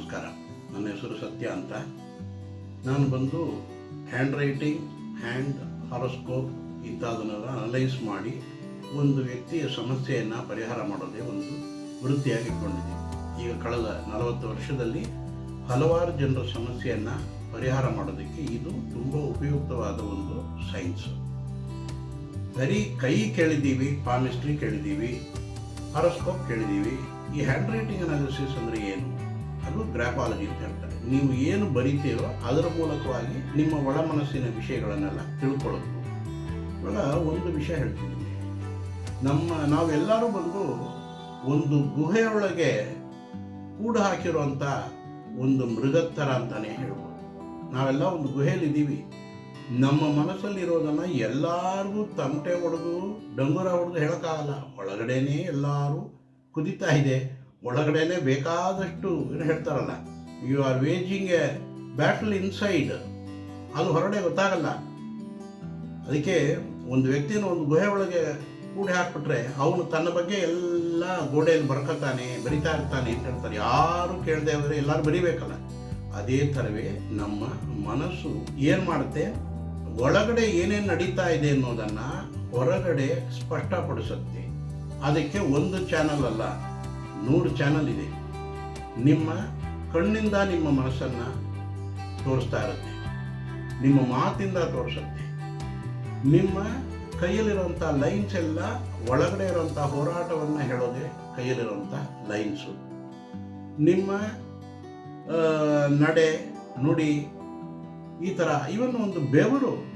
ನಮಸ್ಕಾರ. ನನ್ನ ಹೆಸರು ಸತ್ಯ ಅಂತ. ನಾನು ಬಂದು ಹ್ಯಾಂಡ್ ರೈಟಿಂಗ್, ಹ್ಯಾಂಡ್ ಹಾರೋಸ್ಕೋಪ್ ಇಂಥದನ್ನೆಲ್ಲ ಅನಲೈಸ್ ಮಾಡಿ ಒಂದು ವ್ಯಕ್ತಿಯ ಸಮಸ್ಯೆಯನ್ನು ಪರಿಹಾರ ಮಾಡೋದೇ ಒಂದು ವೃತ್ತಿಯಾಗಿ ಇಟ್ಕೊಂಡಿದ್ದೀನಿ. ಈಗ ಕಳೆದ 40 ವರ್ಷದಲ್ಲಿ ಹಲವಾರು ಜನರ ಸಮಸ್ಯೆಯನ್ನು ಪರಿಹಾರ ಮಾಡೋದಕ್ಕೆ ಇದು ತುಂಬ ಉಪಯುಕ್ತವಾದ ಒಂದು ಸೈನ್ಸ್. ಬರೀ ಕೈ ಕೇಳಿದ್ದೀವಿ, ಪಾಮಿಸ್ಟ್ರಿ ಕೇಳಿದ್ದೀವಿ, ಹಾರೋಸ್ಕೋಪ್ ಕೇಳಿದ್ದೀವಿ. ಈ ಹ್ಯಾಂಡ್ ರೈಟಿಂಗ್ ಅನಾಲಿಸಿಸ್ ಅಂದರೆ ಏನು? ಅದು ಗ್ರಾಫಾಲಜಿ ಅಂತ ಹೇಳ್ತಾರೆ. ನೀವು ಏನು ಬರೀತೀರೋ ಅದರ ಮೂಲಕವಾಗಿ ನಿಮ್ಮ ಒಳ ಮನಸ್ಸಿನ ವಿಷಯಗಳನ್ನೆಲ್ಲ ತಿಳ್ಕೊಳ್ಳೋದು. ಇವಾಗ ಒಂದು ವಿಷಯ ಹೇಳ್ತೀನಿ. ನಾವೆಲ್ಲರೂ ಬಂದು ಒಂದು ಗುಹೆಯೊಳಗೆ ಕೂಡ ಹಾಕಿರುವಂಥ ಒಂದು ಮೃಗತ್ತರ ಅಂತಲೇ ಹೇಳ್ಬೋದು. ನಾವೆಲ್ಲ ಒಂದು ಗುಹೆಯಲ್ಲಿದ್ದೀವಿ. ನಮ್ಮ ಮನಸ್ಸಲ್ಲಿರೋದನ್ನು ಎಲ್ಲರಿಗೂ ತಮಟೆ ಹೊಡೆದು ಡಂಗುರ ಹೊಡೆದು ಹೇಳೋಕ್ಕಾಗಲ್ಲ. ಒಳಗಡೆನೇ ಎಲ್ಲರೂ ಕುದೀತಾ ಇದೆ, ಒಳಗಡೆನೇ ಬೇಕಾದಷ್ಟು ಏನು ಹೇಳ್ತಾರಲ್ಲ, you are waging a battle inside. ಅದು ಹೊರಗಡೆ ಗೊತ್ತಾಗಲ್ಲ. ಅದಕ್ಕೆ ಒಂದು ವ್ಯಕ್ತಿನ ಒಂದು ಗುಹೆ ಒಳಗೆ ಕೂಡಿ ಹಾಕ್ಬಿಟ್ರೆ ಅವನು ತನ್ನ ಬಗ್ಗೆ ಎಲ್ಲ ಗೋಡೆಯಲ್ಲಿ ಬರಿತಾ ಇರ್ತಾನೆ ಅಂತ ಹೇಳ್ತಾರೆ. ಯಾರು ಕೇಳದೆ ಹೋದರೆ ಎಲ್ಲರೂ ಬರಿಬೇಕಲ್ಲ. ಅದೇ ಥರವೇ ನಮ್ಮ ಮನಸ್ಸು ಏನು ಮಾಡುತ್ತೆ, ಒಳಗಡೆ ಏನೇನು ನಡೀತಾ ಇದೆ ಅನ್ನೋದನ್ನು ಹೊರಗಡೆ ಸ್ಪಷ್ಟಪಡಿಸುತ್ತೆ. ಅದಕ್ಕೆ ಒಂದು ಚಾನಲ್ ಅಲ್ಲ, 100 ಚಾನಲ್ ಇದೆ. ನಿಮ್ಮ ಕಣ್ಣಿಂದ ನಿಮ್ಮ ಮನಸ್ಸನ್ನು ತೋರಿಸ್ತಾ ಇರುತ್ತೆ, ನಿಮ್ಮ ಮಾತಿಂದ ತೋರಿಸುತ್ತೆ, ನಿಮ್ಮ ಕೈಯಲ್ಲಿರುವಂಥ ಲೈನ್ಸ್ ಎಲ್ಲ ಒಳಗಡೆ ಇರುವಂಥ ಹೋರಾಟವನ್ನು ಹೇಳೋದೇ ಕೈಯಲ್ಲಿರುವಂಥ ಲೈನ್ಸು. ನಿಮ್ಮ ನಡೆ ನುಡಿ ಈ ಥರ, ಇವನ್ ಒಂದು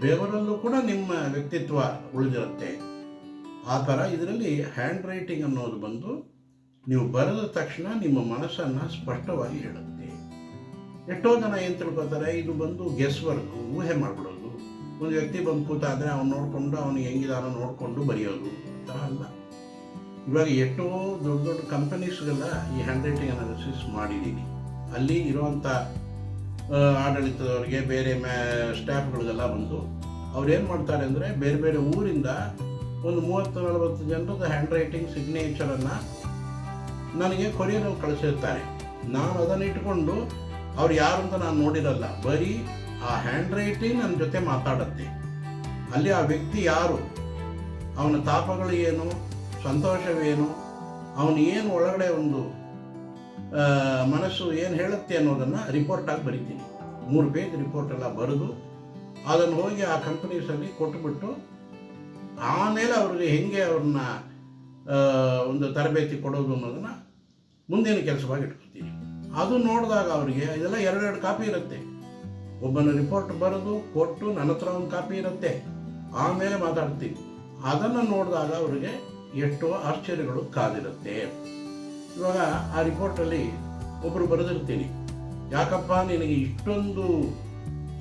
ಬೆವರಲ್ಲೂ ಕೂಡ ನಿಮ್ಮ ವ್ಯಕ್ತಿತ್ವ ಉಳಿದಿರುತ್ತೆ. ಆ ಥರ ಇದರಲ್ಲಿ ಹ್ಯಾಂಡ್ ರೈಟಿಂಗ್ ಅನ್ನೋದು ಬಂದು ನೀವು ಬರೆದ ತಕ್ಷಣ ನಿಮ್ಮ ಮನಸ್ಸನ್ನು ಸ್ಪಷ್ಟವಾಗಿ ಹೇಳುತ್ತೆ. ಎಷ್ಟೋ ಜನ ಏನು ತಿಳ್ಕೊತಾರೆ, ಇದು ಬಂದು ಗೆಸ್ ವರ್ಕು, ಊಹೆ ಮಾಡಿಬಿಡೋದು. ಒಂದು ವ್ಯಕ್ತಿ ಬಂದು ಕೂತಾದರೆ ಅವ್ನು ನೋಡಿಕೊಂಡು ಅವನಿಗೆ ಹೆಂಗಿದಾನೋ ನೋಡಿಕೊಂಡು ಬರೆಯೋದು, ಆ ಥರ ಅಲ್ಲ. ಇವಾಗ ಎಷ್ಟೋ ದೊಡ್ಡ ದೊಡ್ಡ ಕಂಪನೀಸ್ಗೆಲ್ಲ ಈ ಹ್ಯಾಂಡ್ ರೈಟಿಂಗ್ ಅನಾಲಿಸಿಸ್ ಮಾಡಿದ್ದೀನಿ. ಅಲ್ಲಿ ಇರೋವಂಥ ಆಡಳಿತದವ್ರಿಗೆ, ಬೇರೆ ಸ್ಟಾಫ್ಗಳಿಗೆಲ್ಲ ಬಂದು ಅವ್ರೇನು ಮಾಡ್ತಾರೆ ಅಂದರೆ, ಬೇರೆ ಬೇರೆ ಊರಿಂದ ಒಂದು 30-40 ಜನರದ ಹ್ಯಾಂಡ್ ರೈಟಿಂಗ್ ಸಿಗ್ನೇಚರನ್ನು ನನಗೆ ಕೊರಿಯರಲ್ಲಿ ಕಳಿಸಿರ್ತಾರೆ. ನಾನು ಅದನ್ನು ಇಟ್ಕೊಂಡು ಅವ್ರು ಯಾರು ಅಂತ ನಾನು ನೋಡಿರಲ್ಲ, ಬರೀ ಆ ಹ್ಯಾಂಡ್ ರೈಟಿಂಗ್ ನನ್ನ ಜೊತೆ ಮಾತಾಡುತ್ತೆ. ಅಲ್ಲಿ ಆ ವ್ಯಕ್ತಿ ಯಾರು, ಅವನ ತಾಪಗಳು ಏನು, ಸಂತೋಷವೇನು, ಅವನು ಏನು ಒಳಗಡೆ ಒಂದು ಮನಸ್ಸು ಏನು ಹೇಳುತ್ತೆ ಅನ್ನೋದನ್ನು ರಿಪೋರ್ಟಾಗಿ ಬರಿತೀನಿ. 3 ಪೇಜ್ ರಿಪೋರ್ಟೆಲ್ಲ ಬರೆದು ಅದನ್ನು ಹೋಗಿ ಆ ಕಂಪನೀಸಲ್ಲಿ ಕೊಟ್ಟುಬಿಟ್ಟು ಆಮೇಲೆ ಅವ್ರಿಗೆ ಹೆಂಗೆ ಅವ್ರನ್ನ ಒಂದು ತರಬೇತಿ ಕೊಡೋದು ಅನ್ನೋದನ್ನು ಮುಂದಿನ ಕೆಲಸವಾಗಿ ಇಟ್ಕೊತೀನಿ. ಅದು ನೋಡಿದಾಗ ಅವರಿಗೆ ಇದೆಲ್ಲ 2 ಕಾಪಿ ಇರುತ್ತೆ. ಒಬ್ಬನ ರಿಪೋರ್ಟ್ ಬರೆದು ಕೊಟ್ಟು ನನ್ನ ಹತ್ರ ಒಂದು ಕಾಪಿ ಇರುತ್ತೆ, ಆಮೇಲೆ ಮಾತಾಡ್ತೀನಿ. ಅದನ್ನು ನೋಡಿದಾಗ ಅವರಿಗೆ ಎಷ್ಟೋ ಆಶ್ಚರ್ಯಗಳು ಕಾದಿರುತ್ತೆ. ಇವಾಗ ಆ ರಿಪೋರ್ಟಲ್ಲಿ ಒಬ್ಬರು ಬರೆದಿರ್ತೀನಿ, ಯಾಕಪ್ಪ ನಿನಗೆ ಇಷ್ಟೊಂದು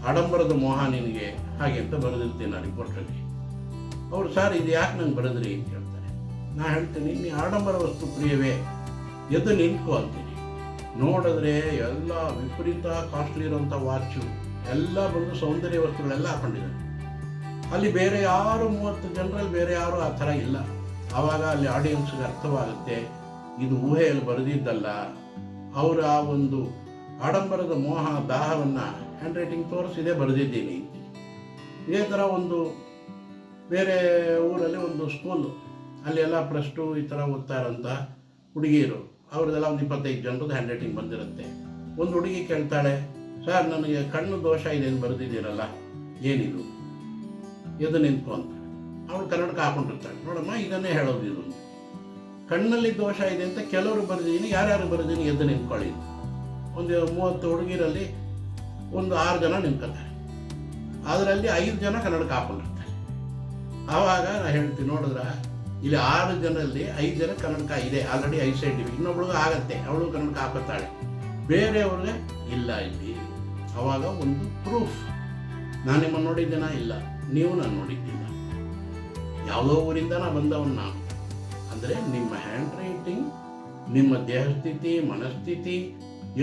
ಆಡಂಬರದ ಮೋಹ ನಿನಗೆ, ಹಾಗೆ ಅಂತ ಬರೆದಿರ್ತೀನಿ ಆ ರಿಪೋರ್ಟಲ್ಲಿ. ಅವರು, ಸರ್ ಇದು ಯಾಕೆ ನಂಗೆ ಬರೆದ್ರಿ ಅಂತ ಹೇಳ್ತಾರೆ. ನಾನು ಹೇಳ್ತೀನಿ, ನೀ ಆಡಂಬರ ವಸ್ತು ಪ್ರಿಯವೇ, ಎದ್ದು ನಿಂತ್ಕೋ ಅಂತೀನಿ. ನೋಡಿದ್ರೆ ಎಲ್ಲ ವಿಪರೀತ ಕಾಸ್ಟ್ಲಿ ಇರೋಂಥ ವಾಚು ಎಲ್ಲ ಬಂದು ಸೌಂದರ್ಯ ವಸ್ತುಗಳೆಲ್ಲ ಹಾಕೊಂಡಿದ್ದಾರೆ. ಅಲ್ಲಿ ಬೇರೆ ಯಾರು 30 ಜನರಲ್ಲಿ ಬೇರೆ ಯಾರು ಆ ಥರ ಇಲ್ಲ. ಆವಾಗ ಅಲ್ಲಿ ಆಡಿಯನ್ಸ್ಗೆ ಅರ್ಥವಾಗುತ್ತೆ, ಇದು ಊಹೆಯಲ್ಲಿ ಬರೆದಿದ್ದಲ್ಲ, ಅವರ ಆ ಒಂದು ಆಡಂಬರದ ಮೋಹ ದಾಹವನ್ನು ಹ್ಯಾಂಡ್ ರೈಟಿಂಗ್ ತೋರಿಸಿದೆ ಬರೆದಿದ್ದೀನಿ ಅಂತೀನಿ. ಇದೇ ಥರ ಒಂದು ಬೇರೆ ಊರಲ್ಲಿ ಒಂದು ಸ್ಕೂಲು, ಅಲ್ಲಿ ಎಲ್ಲ +2 ಈ ಥರ ಓದ್ತಾ ಇರೋಂಥ ಹುಡುಗಿಯರು, ಅವ್ರದ್ದೆಲ್ಲ ಒಂದು 25 ಜನರದ್ದು ಹ್ಯಾಂಡ್ ರೈಟಿಂಗ್ ಬಂದಿರುತ್ತೆ. ಒಂದು ಹುಡುಗಿ ಕೇಳ್ತಾಳೆ, ಸರ್ ನನಗೆ ಕಣ್ಣು ದೋಷ ಇದೆ ಅಂತ ಬರೆದಿದ್ದೀರಲ್ಲ, ಏನಿದು, ಎದ್ದು ನಿಂತ್ಕೊ ಅಂತ. ಅವಳು ಕನ್ನಡಕ ಹಾಕೊಂಡಿರ್ತಾಳೆ. ನೋಡಮ್ಮ, ಇದನ್ನೇ ಹೇಳೋದು, ಇದು ಕಣ್ಣಲ್ಲಿ ದೋಷ ಇದೆ ಅಂತ ಕೆಲವರು ಬರೆದಿದ್ದೀನಿ, ಯಾರ್ಯಾರು ಬರೆದಿದ್ದೀನಿ ಎದ್ದು ನಿಂತ್ಕೊಳ್ಳಿ. ಒಂದು 30 ಹುಡುಗಿರಲ್ಲಿ ಒಂದು 6 ಜನ ನಿಂತ್ಕೊತಾರೆ, ಅದರಲ್ಲಿ 5 ಜನ ಕನ್ನಡಕ ಹಾಕೊಂಡಿರ್ತಾರೆ. ಆವಾಗ ನಾನು ಹೇಳ್ತೀನಿ, ನೋಡಿದ್ರ ಇಲ್ಲಿ 6 ಜನರಲ್ಲಿ 5 ಜನ ಕನ್ನಡಕ ಇದೆ, ಆಲ್ರೆಡಿ ಐಸೈಟ್ ಇವೆ. ಇನ್ನೊಬ್ಳಿಗೆ ಆಗತ್ತೆ, ಅವಳು ಕನ್ನಡಕ ಹಾಕುತ್ತಾಳೆ, ಬೇರೆಯವ್ರಿಗೆ ಇಲ್ಲ ಇಲ್ಲಿ. ಆವಾಗ ಒಂದು ಪ್ರೂಫ್, ನಾನು ನಿಮ್ಮನ್ನು ನೋಡಿದ್ದೇನಾ? ಇಲ್ಲ. ನೀವು ನಾನು ನೋಡಿದ್ದಿಲ್ಲ, ಯಾವುದೋ ಊರಿಂದ ಬಂದವನು ನಾನು. ಅಂದರೆ ನಿಮ್ಮ ಹ್ಯಾಂಡ್ ರೈಟಿಂಗ್ ನಿಮ್ಮ ದೇಹಸ್ಥಿತಿ, ಮನಸ್ಥಿತಿ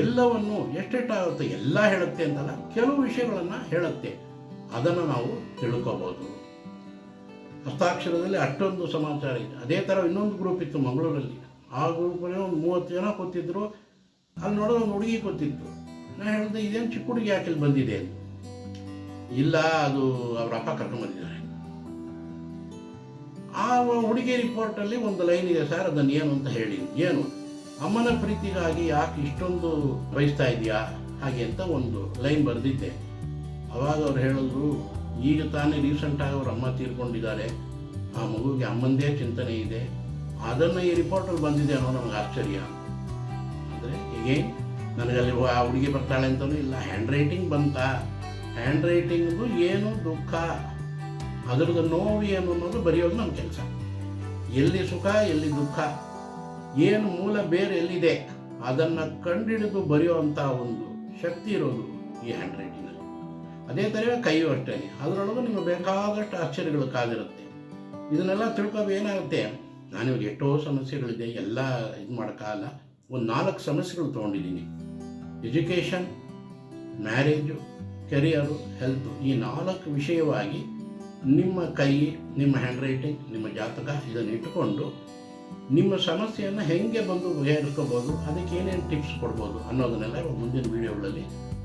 ಎಲ್ಲವನ್ನು ಎಷ್ಟೆಷ್ಟಾಗುತ್ತೆ ಎಲ್ಲ ಹೇಳುತ್ತೆ ಅಂತಲ್ಲ, ಕೆಲವು ವಿಷಯಗಳನ್ನು ಹೇಳುತ್ತೆ. ಅದನ್ನು ನಾವು ತಿಳ್ಕೋಬೋದು. ಹಸ್ತಾಕ್ಷರದಲ್ಲಿ ಅಷ್ಟೊಂದು ಸಮಾಚಾರ ಇದೆ. ಅದೇ ಥರ ಇನ್ನೊಂದು ಗ್ರೂಪ್ ಇತ್ತು ಮಂಗಳೂರಲ್ಲಿ. ಆ ಗ್ರೂಪಲ್ಲಿ ಒಂದು 30 ಜನ ಕೂತಿದ್ರು. ಅಲ್ಲಿ ನೋಡೋ ಒಂದು ಹುಡುಗಿ ಗೊತ್ತಿತ್ತು. ನಾನು ಹೇಳಿದೆ, ಇದೇನು ಚಿಕ್ಕ ಹುಡುಗಿ ಯಾಕೆ ಇಲ್ಲಿ ಬಂದಿದೆ ಅಂತ. ಇಲ್ಲ, ಅದು ಅವ್ರ ಅಪ್ಪ ಕರ್ಕೊಂಡ್ಬಂದಿದ್ದಾರೆ. ಆ ಹುಡುಗಿ ರಿಪೋರ್ಟಲ್ಲಿ ಒಂದು ಲೈನ್ ಇದೆ ಸರ್, ಅದನ್ನು ಏನು ಅಂತ ಹೇಳಿ. ಏನು? ಅಮ್ಮನ ಪ್ರೀತಿಗಾಗಿ ಯಾಕೆ ಇಷ್ಟೊಂದು ಬಯಸ್ತಾ ಇದೆಯಾ ಹಾಗೆ ಅಂತ ಒಂದು ಲೈನ್ ಬರೆದಿದ್ದೆ. ಅವಾಗ ಅವ್ರು ಹೇಳಿದ್ರು, ಈಗ ತಾನೇ ರೀಸೆಂಟಾಗಿ ಅವ್ರ ಅಮ್ಮ ತೀರ್ಕೊಂಡಿದ್ದಾರೆ, ಆ ಮಗುವಿಗೆ ಅಮ್ಮಂದೇ ಚಿಂತನೆ ಇದೆ, ಅದನ್ನು ಈ ರಿಪೋರ್ಟಲ್ಲಿ ಬಂದಿದೆ ಅನ್ನೋ ನಮಗೆ ಆಶ್ಚರ್ಯ. ಅಂದರೆ ಈಗೇನು ನನಗಲ್ಲಿ ಆ ಹುಡುಗಿ ಬರ್ತಾಳೆ ಅಂತಲೂ ಇಲ್ಲ, ಹ್ಯಾಂಡ್ ರೈಟಿಂಗ್ ಬಂತ, ಹ್ಯಾಂಡ್ ರೈಟಿಂಗ್ದು ಏನು ದುಃಖ, ಅದರದ್ದು ನೋವು ಏನು ಅನ್ನೋದು ಬರೆಯೋದು ನಮ್ಮ ಕೆಲಸ. ಎಲ್ಲಿ ಸುಖ ಎಲ್ಲಿ ದುಃಖ, ಏನು ಮೂಲ ಬೇರೆ ಎಲ್ಲಿದೆ ಅದನ್ನು ಕಂಡುಹಿಡಿದು ಬರೆಯುವಂಥ ಒಂದು ಶಕ್ತಿ ಇರೋದು ಈ ಹ್ಯಾಂಡ್ ರೈಟಿಂಗಲ್ಲಿ. ಅದೇ ಥರ ಕೈಯೂ ಅಷ್ಟೇ, ಅದರೊಳಗೂ ನಿಮಗೆ ಬೇಕಾದಷ್ಟು ಆಶ್ಚರ್ಯಗಳು ಕಾದಿರುತ್ತೆ. ಇದನ್ನೆಲ್ಲ ತಿಳ್ಕೊಂಡು ಏನಾಗುತ್ತೆ, ನಾನಿವಾಗ ಎಷ್ಟೋ ಸಮಸ್ಯೆಗಳಿದೆ, ಎಲ್ಲ ಇದು ಮಾಡೋಕ್ಕಾಗಲ್ಲ. ಒಂದು 4 ಸಮಸ್ಯೆಗಳು ತೊಗೊಂಡಿದ್ದೀನಿ. ಎಜುಕೇಷನ್, ಮ್ಯಾರೇಜು, ಕೆರಿಯರು, ಹೆಲ್ತು, ಈ 4 ವಿಷಯವಾಗಿ ನಿಮ್ಮ ಕೈ, ನಿಮ್ಮ ಹ್ಯಾಂಡ್ ರೈಟಿಂಗ್, ನಿಮ್ಮ ಜಾತಕ ಇದನ್ನು ಇಟ್ಟುಕೊಂಡು ನಿಮ್ಮ ಸಮಸ್ಯೆಯನ್ನು ಹೇಗೆ ಬಂದು ಬಗೆಹರಿಸ್ಕೋಬೋದು, ಅದಕ್ಕೆ ಏನೇನು ಟಿಪ್ಸ್ ಕೊಡ್ಬೋದು ಅನ್ನೋದನ್ನೆಲ್ಲ ಮುಂದಿನ ವೀಡಿಯೋಗಳಲ್ಲಿ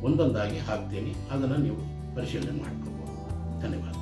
ಒಂದೊಂದಾಗಿ ಹಾಕ್ತೀನಿ. ಅದನ್ನು ನೀವು ಪರಿಶೀಲನೆ ಮಾಡ್ಕೋಬೋದು. ಧನ್ಯವಾದ.